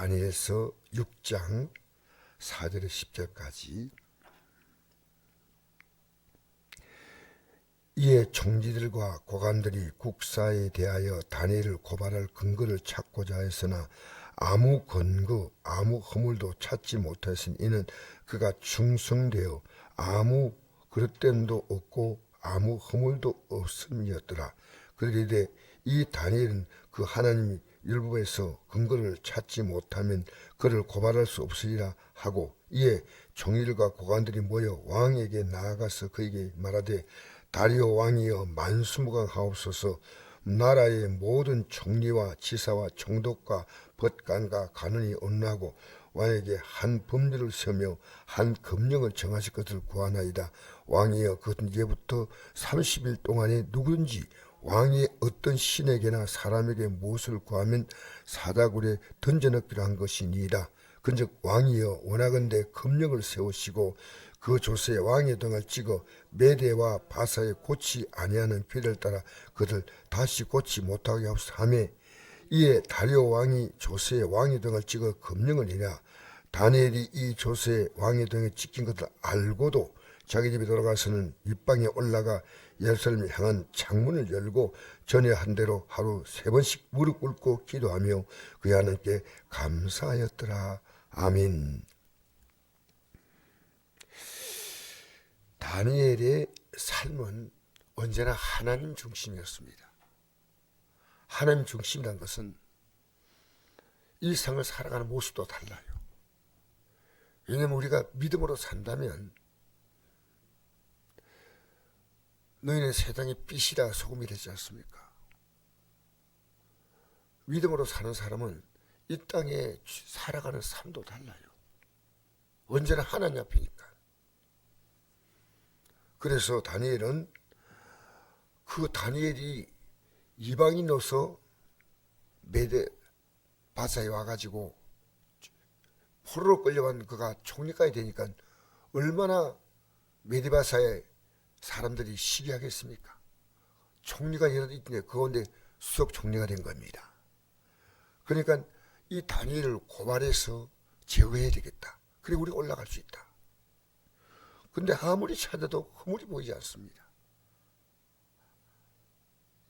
다니엘서 6장 4절에 10절까지. 이에 총리들과 고관들이 국사에 대하여 다니엘을 고발할 근거를 찾고자 했으나 아무 근거, 아무 허물도 찾지 못하였으니 이는 그가 충성되어 아무 그릇됨도 없고 아무 허물도 없음이었더라. 그들이 이르되 이 다니엘은 그 하나님이 율법에서 근거를 찾지 못하면 그를 고발할 수 없으리라 하고, 이에 총리들과 고관들이 모여 왕에게 나아가서 그에게 말하되 다리오 왕이여 만수무강하옵소서. 나라의 모든 총리와 지사와 총독과 법관과 간원이 언하고 왕에게 한 법률을 세우며 한 금령을 정하실 것을 구하나이다. 왕이여 그것은 이제부터 30일 동안에 누구든지 왕이 어떤 신에게나 사람에게 무엇을 구하면 사다굴에 던져넣기로 한 것이니이다. 그런즉 왕이여 원하건대 금령을 세우시고 그 조서에 왕의 등을 찍어 메대와 바사에 고치 아니하는 규례를 따라 그들 다시 고치 못하게 하옵소서. 이에 다리오 왕이 조서에 왕의 등을 찍어 금령을 내냐. 다니엘이 이 조서에 왕의 등에 찍힌 것을 알고도 자기 집에 돌아가서는 윗방에 올라가 예루살렘을 향한 창문을 열고 전에 한 대로 하루 3번씩 무릎 꿇고 기도하며 그의 하나님께 감사하였더라. 아멘. 다니엘의 삶은 언제나 하나님 중심이었습니다. 하나님 중심이라는 것은 일상을 살아가는 모습도 달라요. 왜냐하면 우리가 믿음으로 산다면 너희는 세상의 빛이라 소금이 되지 않습니까? 믿음으로 사는 사람은 이 땅에 살아가는 삶도 달라요. 언제나 하나님 앞이니까. 그래서 다니엘은 그 다니엘이 이방인으로서 메대 바사에 와가지고 포로로 끌려간 그가 총리까지 되니까 얼마나 메디바사에 사람들이 시기하겠습니까? 총리가 있는데 그 가운데 수석 총리가 된 겁니다. 그러니까 이 다니엘을 고발해서 제거해야 되겠다. 그리고 우리가 올라갈 수 있다. 근데 아무리 찾아도 허물이 보이지 않습니다.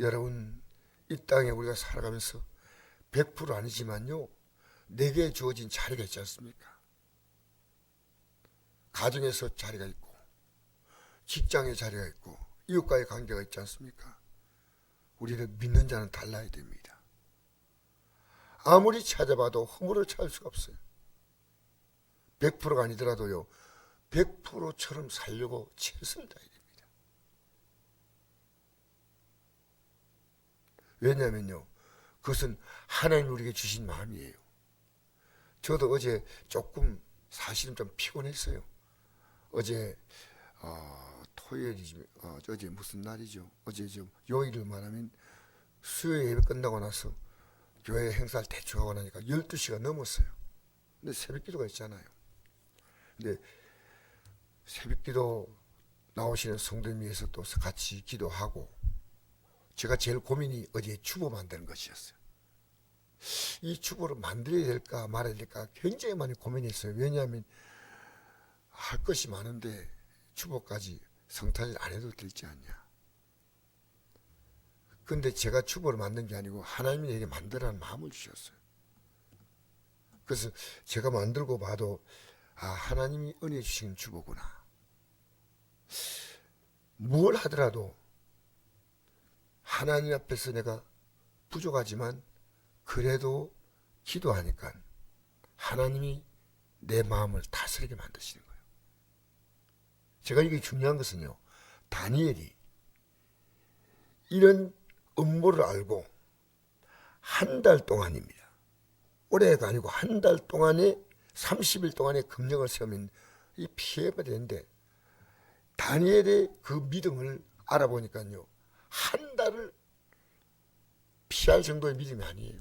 여러분, 이 땅에 우리가 살아가면서 100% 아니지만요, 내게 주어진 자리가 있지 않습니까? 가정에서 자리가 있고 직장에 자리가 있고 이웃과의 관계가 있지 않습니까? 우리는 믿는 자는 달라야 됩니다. 아무리 찾아봐도 허물을 찾을 수가 없어요. 100%가 아니더라도요, 100%처럼 살려고 최선을 다해야 됩니다. 왜냐하면요, 그것은 하나님이 우리에게 주신 마음이에요. 저도 어제 조금 사실은 좀 피곤했어요. 어제 토요일이지, 어제 무슨 날이죠? 어제 좀 요일을 말하면 수요 예배 끝나고 나서 교회 행사를 대충 하고 나니까 12시가 넘었어요. 근데 새벽 기도가 있잖아요. 근데 새벽 기도 나오시는 성도님 위해서 또 같이 기도하고, 제가 제일 고민이 어제 주보 만드는 것이었어요. 이 주보를 만들어야 될까 말아야 될까 굉장히 많이 고민했어요. 왜냐하면 할 것이 많은데 주보까지 성탄일 안 해도 되지 않냐. 근데 제가 주보를 만든 게 아니고 하나님이 내게 만들라는 마음을 주셨어요. 그래서 제가 만들고 봐도 하나님이 은혜 주신 주보구나. 뭘 하더라도 하나님 앞에서 내가 부족하지만 그래도 기도하니까 하나님이 내 마음을 다스리게 만드시는 거예요. 제가 이게 중요한 것은요, 다니엘이 이런 음모를 알고 한 달 동안입니다. 올해가 아니고 한 달 동안에 30일 동안에 금령을 세우면 이 피해가 되는데, 다니엘의 그 믿음을 알아보니까요, 한 달을 피할 정도의 믿음이 아니에요.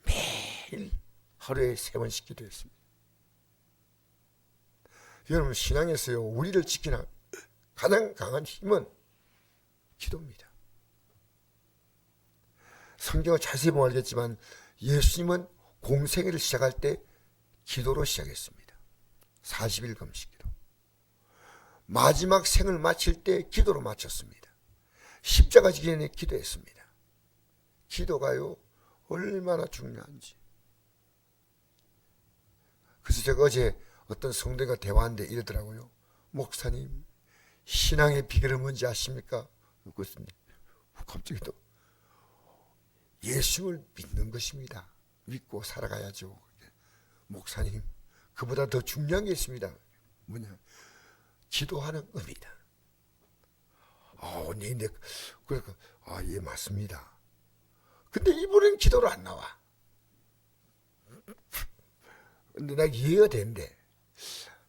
매일 하루에 3번씩 기도했습니다. 여러분, 신앙에서요, 우리를 지키는 가장 강한 힘은 기도입니다. 성경을 자세히 보면 알겠지만 예수님은 공생애를 시작할 때 기도로 시작했습니다. 40일 금식기도. 마지막 생을 마칠 때 기도로 마쳤습니다. 십자가 지기 전에 기도했습니다. 기도가요 얼마나 중요한지. 그래서 제가 어제 어떤 성도가 대화하는데 이러더라고요. 목사님, 신앙의 비결은 뭔지 아십니까? 그렇습니다. 갑자기 또 예수를 믿는 것입니다. 믿고 살아가야죠. 목사님, 그보다 더 중요한 게 있습니다. 뭐냐? 기도하는 겁니다. 네, 그러니까, 예, 맞습니다. 근데 이분은 기도로 안 나와. 근데 나 이해가 되는데,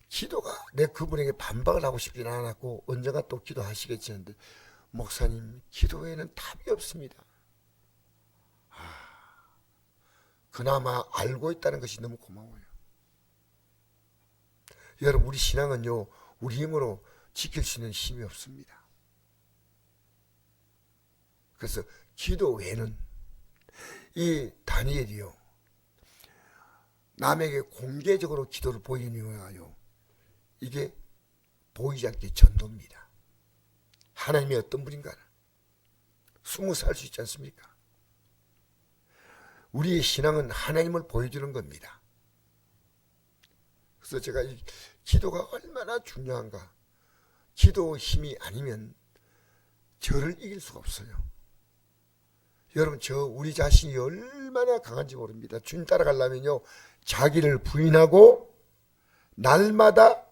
기도가, 내 그분에게 반박을 하고 싶지는 않았고, 언젠가 또 기도하시겠지 하는데, 목사님, 기도에는 답이 없습니다. 그나마 알고 있다는 것이 너무 고마워요. 여러분, 우리 신앙은요, 우리 힘으로 지킬 수 있는 힘이 없습니다. 그래서 기도 외에는 이 다니엘이요, 남에게 공개적으로 기도를 보이는 이유가요, 이게 보이지 않게 전도입니다. 하나님이 어떤 분인가 숨어 살 수 있지 않습니까? 우리의 신앙은 하나님을 보여주는 겁니다. 그래서 제가 이 기도가 얼마나 중요한가, 기도 힘이 아니면 저를 이길 수가 없어요. 여러분, 우리 자신이 얼마나 강한지 모릅니다. 주님 따라가려면요, 자기를 부인하고 날마다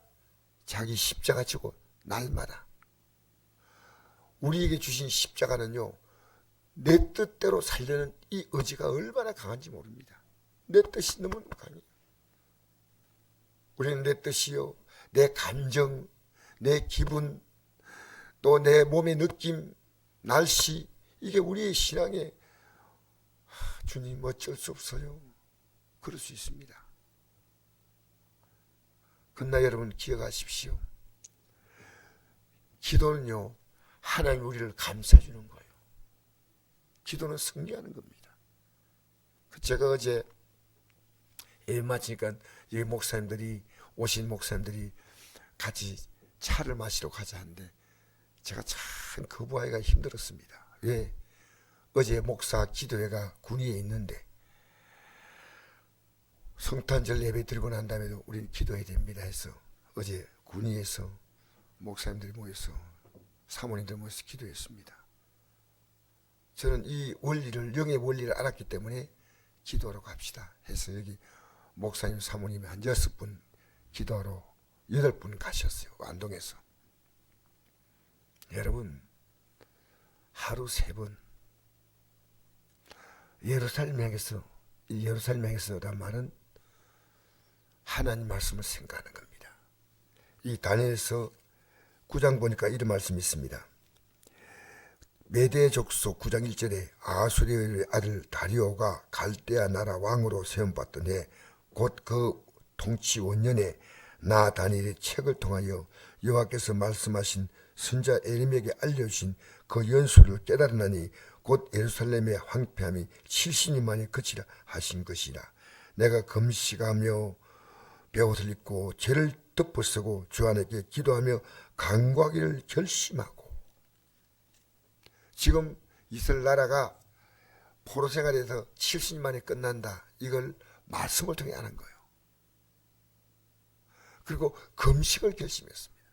자기 십자가 지고 날마다. 우리에게 주신 십자가는요, 내 뜻대로 살려는 이 의지가 얼마나 강한지 모릅니다. 내 뜻이 너무 강해요. 우리는 내 뜻이요, 내 감정, 내 기분, 또 내 몸의 느낌, 날씨, 이게 우리의 신앙에 주님 어쩔 수 없어요. 그럴 수 있습니다. 그러나 여러분 기억하십시오. 기도는요, 하나님 우리를 감싸주는 거예요. 기도는 승리하는 겁니다. 제가 어제 예배 마치니까 여기 목사님들이, 오신 목사님들이 같이 차를 마시러 가자 하는데 제가 참 거부하기가 힘들었습니다. 왜? 어제 목사 기도회가 군위에 있는데 성탄절 예배 드리고 난 다음에도 우리는 기도해야 됩니다 해서 어제 군위에서 목사님들이 모여서 사모님들 모여서 기도했습니다. 저는 이 원리를, 영의 원리를 알았기 때문에 기도하러 갑시다 해서 여기 목사님 사모님이 한 6분 기도하러 8분 가셨어요. 안동에서. 여러분, 하루 3번 예루살렘 향해서란 말은 하나님 말씀을 생각하는 겁니다. 이 다니엘서 9장 보니까 이런 말씀이 있습니다. 메대 족속 9장 1절에 아수리의 아들 다리오가 갈대아 나라 왕으로 세움받던 해 곧 그 통치 원년에 나 다니엘의 책을 통하여 여호와께서 말씀하신 선자 에레미야에게 알려주신 그 연수를 깨달으나니 곧 예루살렘의 황폐함이 70년 만에 그치라 하신 것이라. 내가 금식하며 벼옷을 입고 죄를 덮어쓰고 주 하나님께 기도하며 간구하기를 결심하고. 지금 이스라엘 나라가 포로 생활에서 70년 만에 끝난다. 이걸 말씀을 통해 하는 거예요. 그리고 금식을 결심했습니다.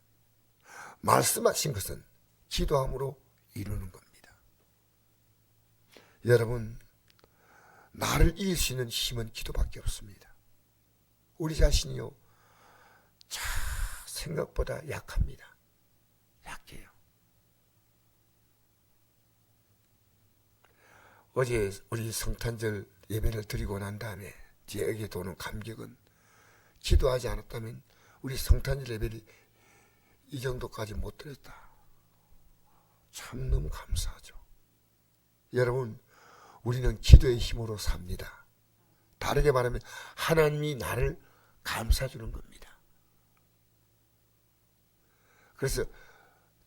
말씀하신 것은 기도함으로 이루는 겁니다. 여러분, 나를 이길 수 있는 힘은 기도밖에 없습니다. 우리 자신이요, 생각보다 약합니다. 약해요. 어제 우리 성탄절 예배를 드리고 난 다음에 제에게 도는 감격은, 기도하지 않았다면 우리 성탄절 예배를 이 정도까지 못 드렸다. 참 너무 감사하죠. 여러분, 우리는 기도의 힘으로 삽니다. 다르게 말하면 하나님이 나를 감싸주는 겁니다. 그래서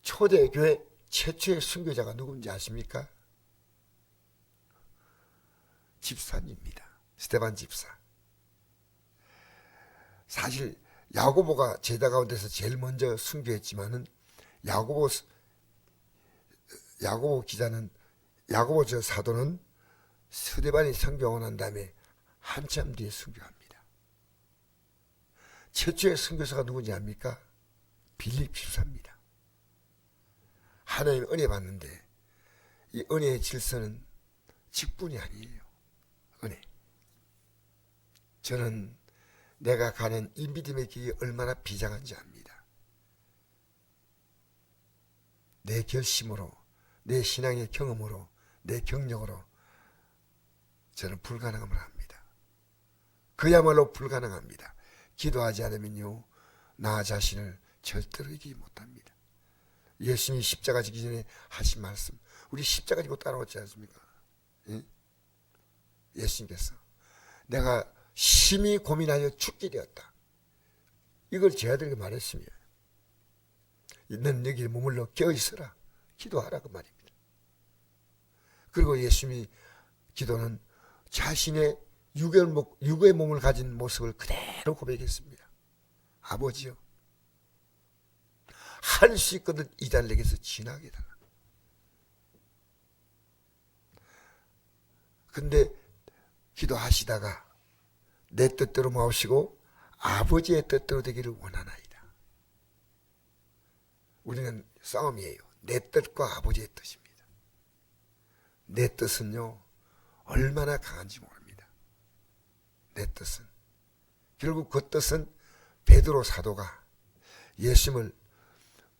초대교회 최초의 순교자가 누군지 아십니까? 집사님입니다. 스데반 집사. 사실 야고보가 제자 가운데서 제일 먼저 순교했지만은 야고보 기자는 야고보 저 사도는 스데반이 순교하고 난 다음에 한참 뒤에 순교합니다. 최초의 순교사가 누군지 압니까? 빌립 집사입니다. 하나님 은혜 받는데 이 은혜의 질서는 직분이 아니에요. 은혜. 저는 내가 가는 이 믿음의 길이 얼마나 비장한지 압니다. 내 결심으로, 내 신앙의 경험으로, 내 경력으로 저는 불가능함을 합니다. 그야말로 불가능합니다. 기도하지 않으면요, 나 자신을 절대로 이기지 못합니다. 예수님이 십자가 지기 전에 하신 말씀, 우리 십자가 지고 따라왔지 않습니까? 예? 예수님께서 내가 심히 고민하여 죽게 되었다. 이걸 제자들에게 말했으며 넌 여기 머물러 깨어있어라. 기도하라 그 말입니다. 그리고 예수님이 기도는 자신의 육의 몸을 가진 모습을 그대로 고백했습니다. 아버지요, 할 수 있거든 이달 내게서 지나게 달라. 근데 기도하시다가 내 뜻대로 마옵시고 아버지의 뜻대로 되기를 원하나이다. 우리는 싸움이에요. 내 뜻과 아버지의 뜻입니다. 내 뜻은요, 얼마나 강한지 모릅니다. 내 뜻은. 결국 그 뜻은 베드로 사도가 예수님을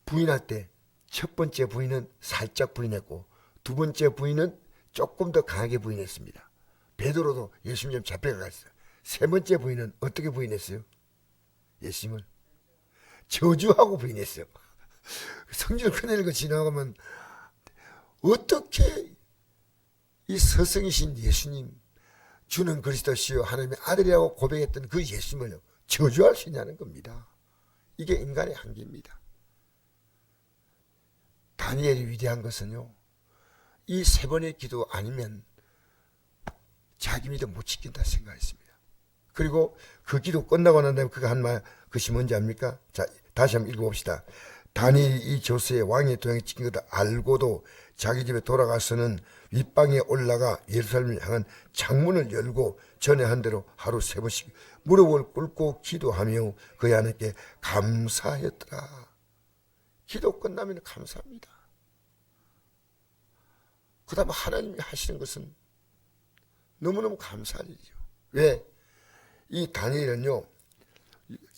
부인할 때 첫 번째 부인은 살짝 부인했고 두 번째 부인은 조금 더 강하게 부인했습니다. 베드로도 예수님 잡혀갔어요. 세 번째 부인은 어떻게 부인했어요? 예수님을 저주하고 부인했어요. 성질 큰 읽어 지나가면 어떻게 이 스승이신 예수님, 주는 그리스도시요 하나님의 아들이라고 고백했던 그 예수님을 저주할 수 있냐는 겁니다. 이게 인간의 한계입니다. 다니엘이 위대한 것은요, 이 세 번의 기도 아니면 자기 믿음 못 지킨다 생각했습니다. 그리고 그 기도 끝나고 난 다음에 그가 한 말, 그것이 뭔지 압니까? 자, 다시 한번 읽어봅시다. 다니엘이 이 조서에 왕의 도장이 찍힌 것을 알고도 자기 집에 돌아가서는 윗방에 올라가 예루살렘을 향한 창문을 열고 전에 한 대로 하루 3번씩 무릎을 꿇고 기도하며 그의 하나님께 감사했더라. 기도 끝나면 감사합니다. 그 다음 하나님이 하시는 것은 너무너무 감사할 일이죠. 왜? 이 다니엘은요,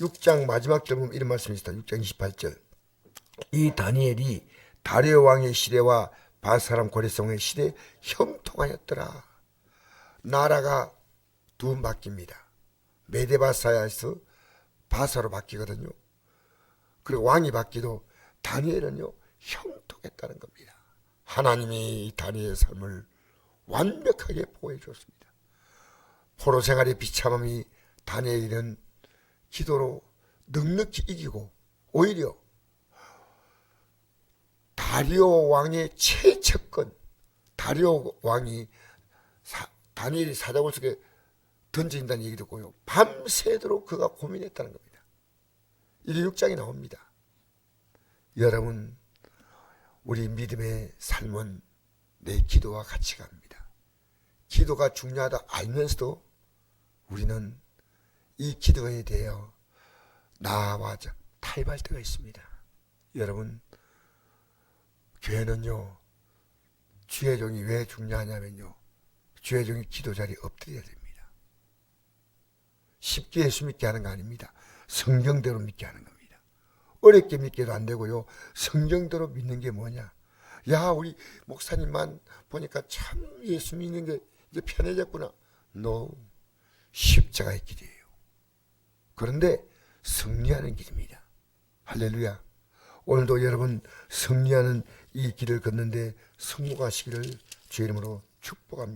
6장 마지막 절 보면 이런 말씀이 있습니다. 6장 28절. 이 다니엘이 다리오 왕의 시대와 바사람 고레성의 시대에 형통하였더라. 나라가 두 번 바뀝니다. 메데바사야에서 바사로 바뀌거든요. 그리고 왕이 바뀌도 다니엘은요, 형통했다는 겁니다. 하나님이 다니엘의 삶을 완벽하게 보호해 줬습니다. 포로 생활의 비참함이 다니엘은 기도로 넉넉히 이기고 오히려 다리오 왕의 최측근, 다리오 왕이 다니엘이 사자굴 속에 던진다는 얘기 듣고요, 밤새도록 그가 고민했다는 겁니다. 이게 6장에 나옵니다. 여러분, 우리 믿음의 삶은 내 기도와 같이 갑니다. 기도가 중요하다 알면서도 우리는 이 기도에 대하여 나와 타협할 때가 있습니다. 여러분, 교회는요, 주의 종이 왜 중요하냐면요, 주의 종이 기도 자리에 엎드려야 됩니다. 쉽게 예수 믿게 하는 거 아닙니다. 성경대로 믿게 하는 겁니다. 어렵게 믿게도 안 되고요, 성경대로 믿는 게 뭐냐, 야 우리 목사님만 보니까 참 예수 믿는 게 이제 편해졌구나. No, 십자가의 길이에요. 그런데 승리하는 길입니다. 할렐루야. 오늘도 여러분 승리하는 이 길을 걷는데 성공하시기를 주의 이름으로 축복합니다.